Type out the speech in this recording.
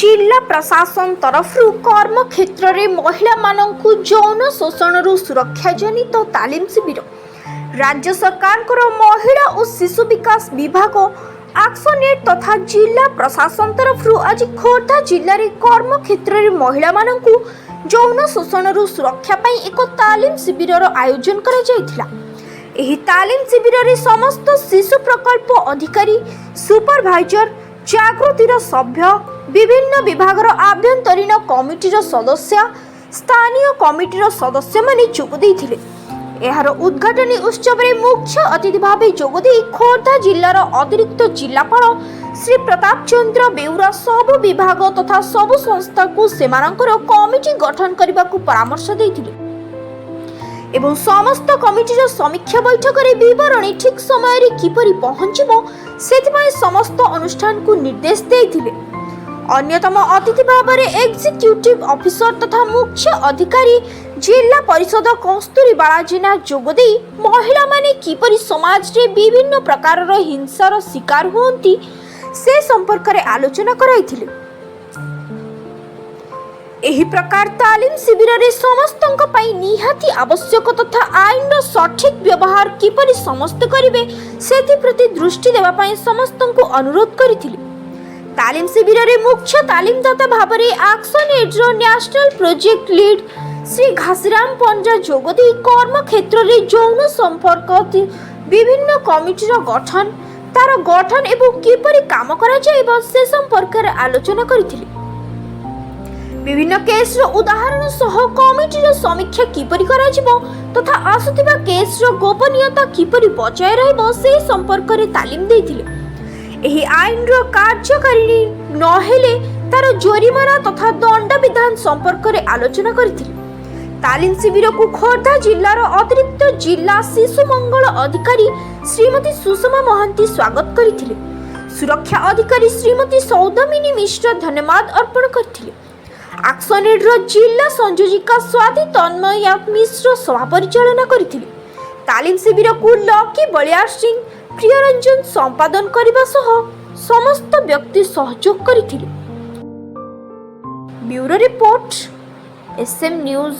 जिला प्रशासन तरफरु कर्म क्षेत्र में महिला मानंकु यौन शोषण सुरक्षा जनित तालीम शिविर राज्य सरकार महिला और शिशु विकास विभाग एक्शनेट तथा जिला प्रशासन तरफरु आज खोर्धा जिले में कर्म क्षेत्र में महिला मानंकु यौन शोषण सुरक्षा पाई एक तालीम शिविर आयोजन करा जायथिला। एही तालीम शिविर में समस्त शिशु प्रकल्प अधिकारी सुपरभाइजर जागृतिर सभ्य विभिन्न विभागर आभ्यंतरीण कमिटीर सदस्य स्थानीय कमिटीर सदस्य माने जोग देइथिले। एहार उद्घाटनी उत्सव में मुख्य अतिथि भाव जोगदे खोर्धा जिलार अतिरिक्त जिलापाल श्री प्रताप चंद्र बेउरा सबु विभाग तथा सबु संस्था को सेमानकर कमिटी गठन करने को परामर्श देइथिले एवं समस्त कमिटीर समीक्षा बैठक में विवरणी ठीक समय किपरि पहुंचबो सेथिपाई समस्त अनुष्ठान को निर्देश देइथिले। अन्यतम अतिथि भाव में एग्जीक्यूटिव ऑफिसर तथा मुख्य अधिकारी जिला परिषद कस्तूरी बालाजीना जोगदे महिला माने किपरि समाज रे विभिन्न प्रकार हिंसार शिकार होती से संपर्क में आलोचना कराइथिले। एही प्रकार तालीम शिविर रे समस्तंक पई निहाती आवश्यक तथा आईन सठिक व्यवहार किपरि समस्त करिवे सेति प्रति दृष्टि देवा पई समस्तंक अनुरोध करिथिले। तालीम शिविर रे मुख्य तालीमदाता भाव में ActionAid national project lead Shri Ghasiram Panja जोगदे कर्म क्षेत्र में यौन संपर्क विभिन्न कमिटीर गठन तार गठन एवं किपरि काम करा जायबो से संपर्क में आलोचना करथिले। विभिन्न केस उदाहरण सह कमिटीर समीक्षा किपरि करा जिवो तथा आसुथिबा केस गोपनीयता किपरि बचाय रहबो से संपर्क में तालीम देथिले। एही आईन कार्यकारिणी नहेले तार जोरिमाना तथा दंड विधान संपर्क में आलोचना करथिले। तालीम शिविर को खोर्धा जिलार अतिरिक्त जिला शिशु मंगल अधिकारी श्रीमती सुषमा महांती स्वागत करथिले। सुरक्षा अधिकारी श्रीमती सौदामिनी मिश्र धन्यवाद अर्पण करथिले। एक्शनेट जिला संयोजिका स्वाति तन्मया मिश्र सभा परिचालना करथिले। तालीम शिविर को लकी बलियार सिंह प्रियरंजन संपादन करने सह समस्त व्यक्ति सहयोग करथिले। Bureau report SM news.